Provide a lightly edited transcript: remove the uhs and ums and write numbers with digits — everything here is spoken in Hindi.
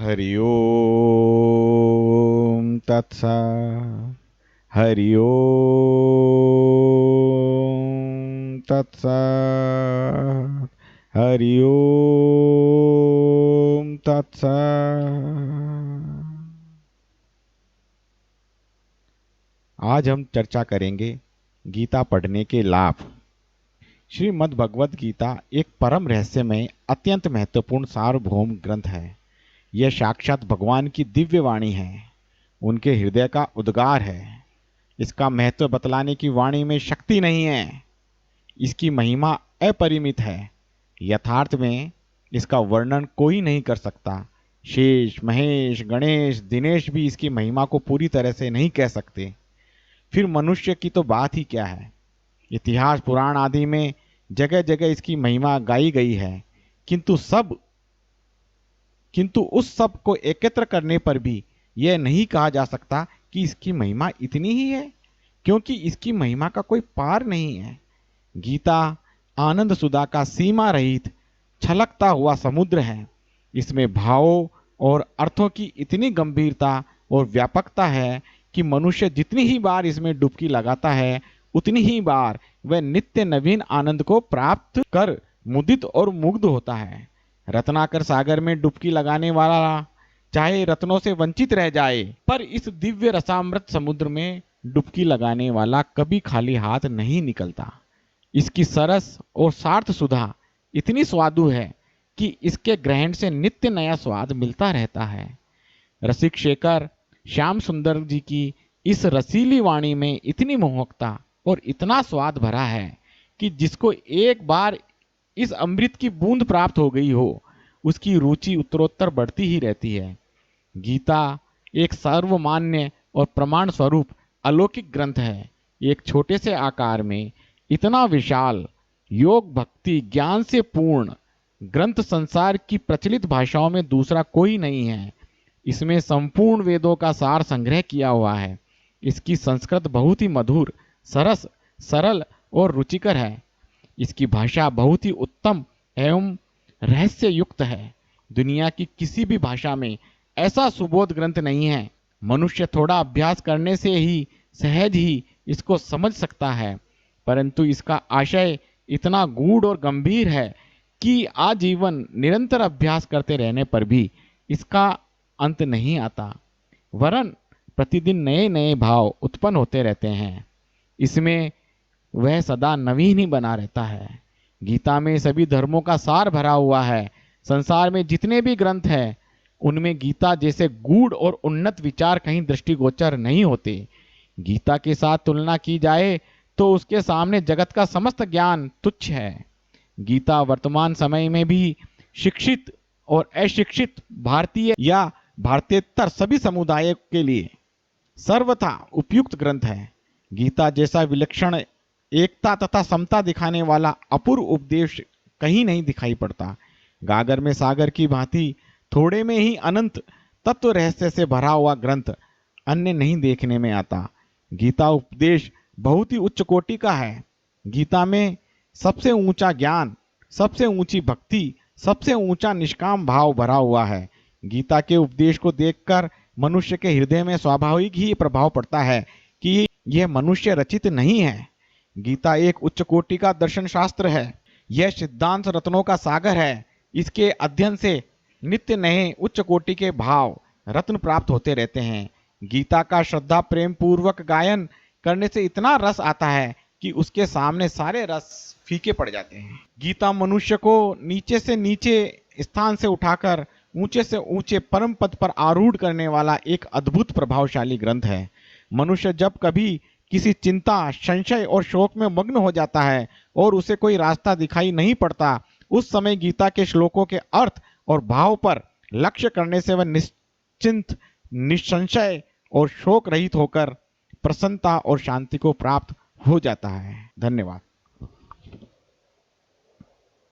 हरि ओम तत्सत्। हरि ओम तत्सत्। हरि ओम तत्सत्। आज हम चर्चा करेंगे गीता पढ़ने के लाभ। श्रीमद् भगवत गीता एक परम रहस्यमय, अत्यंत महत्वपूर्ण सार्वभौम ग्रंथ है। यह साक्षात भगवान की दिव्य वाणी है, उनके हृदय का उद्गार है। इसका महत्व बतलाने की वाणी में शक्ति नहीं है। इसकी महिमा अपरिमित है। यथार्थ में इसका वर्णन कोई नहीं कर सकता। शेष, महेश, गणेश, दिनेश भी इसकी महिमा को पूरी तरह से नहीं कह सकते। फिर मनुष्य की तो बात ही क्या है। इतिहास, पुराण आदि में जगह जगह इसकी महिमा गाई गई है, किंतु उस सब को एकत्र करने पर भी यह नहीं कहा जा सकता कि इसकी महिमा इतनी ही है, क्योंकि इसकी महिमा का कोई पार नहीं है। गीता आनंद सुधा का सीमा रहित छलकता हुआ समुद्र है। इसमें भावों और अर्थों की इतनी गंभीरता और व्यापकता है कि मनुष्य जितनी ही बार इसमें डुबकी लगाता है, उतनी ही बार वह नित्य नवीन आनंद को प्राप्त कर मुदित और मुग्ध होता है। रत्नाकर सागर में डुबकी लगाने वाला चाहे रत्नों से वंचित रह जाए, पर इस दिव्य रसामृत समुद्र में डुबकी लगाने वाला कभी खाली हाथ नहीं निकलता। इसकी सरस और सार्थ सुधा इतनी स्वादु है कि इसके ग्रहण से नित्य नया स्वाद मिलता रहता है। रसिक शेखर श्याम सुंदर जी की इस रसीली वाणी में इतनी मोहकता और इतना स्वाद भरा है कि जिसको एक बार इस अमृत की बूंद प्राप्त हो गई हो, उसकी रुचि उत्तरोत्तर बढ़ती ही रहती है। गीता एक सर्वमान्य और प्रमाण स्वरूप अलौकिक ग्रंथ है। एक छोटे से आकार में इतना विशाल, योग भक्ति ज्ञान से पूर्ण ग्रंथ संसार की प्रचलित भाषाओं में दूसरा कोई नहीं है। इसमें संपूर्ण वेदों का सार संग्रह किया हुआ है। इसकी संस्कृत बहुत ही मधुर, सरस, सरल और रुचिकर है। इसकी भाषा बहुत ही उत्तम एवं रहस्य युक्त है। दुनिया की किसी भी भाषा में ऐसा सुबोध ग्रंथ नहीं है। मनुष्य थोड़ा अभ्यास करने से ही सहज ही इसको समझ सकता है, परंतु इसका आशय इतना गूढ़ और गंभीर है कि आजीवन निरंतर अभ्यास करते रहने पर भी इसका अंत नहीं आता, वरन प्रतिदिन नए नए भाव उत्पन्न होते रहते हैं। इसमें वह सदा नवीन ही बना रहता है। गीता में सभी धर्मों का सार भरा हुआ है। संसार में जितने भी ग्रंथ हैं, उनमें गीता जैसे गूढ़ और उन्नत विचार कहीं दृष्टिगोचर नहीं होते। गीता के साथ तुलना की जाए तो उसके सामने जगत का समस्त ज्ञान तुच्छ है। गीता वर्तमान समय में भी शिक्षित और अशिक्षित भारतीय या भारतीयतर सभी समुदायों के लिए सर्वथा उपयुक्त ग्रंथ है। गीता जैसा विलक्षण एकता तथा समता दिखाने वाला अपूर्व उपदेश कहीं नहीं दिखाई पड़ता। गागर में सागर की भांति थोड़े में ही अनंत तत्व रहस्य से भरा हुआ ग्रंथ अन्य नहीं देखने में आता। गीता उपदेश बहुत ही उच्च कोटि का है। गीता में सबसे ऊंचा ज्ञान, सबसे ऊंची भक्ति, सबसे ऊंचा निष्काम भाव भरा हुआ है। गीता के उपदेश को देखकर मनुष्य के हृदय में स्वाभाविक ही प्रभाव पड़ता है कि यह मनुष्य रचित नहीं है। गीता एक उच्च कोटि का दर्शन शास्त्र है। यह सिद्धांत रत्नों का सागर है। इसके अध्ययन से नित्य नए उच्च कोटि के भाव रत्न प्राप्त होते रहते हैं। गीता का श्रद्धा प्रेम पूर्वक गायन करने से इतना रस आता है कि उसके सामने सारे रस फीके पड़ जाते हैं। गीता मनुष्य को नीचे से नीचे स्थान से उठाकर ऊंचे से ऊंचे परम पद पर आरूढ़ करने वाला एक अद्भुत प्रभावशाली ग्रंथ है। मनुष्य जब कभी किसी चिंता, संशय और शोक में मग्न हो जाता है और उसे कोई रास्ता दिखाई नहीं पड़ता, उस समय गीता के श्लोकों के अर्थ और भाव पर लक्ष्य करने से वह निश्चिंत, निसंशय और शोक रहित होकर प्रसन्नता और शांति को प्राप्त हो जाता है। धन्यवाद।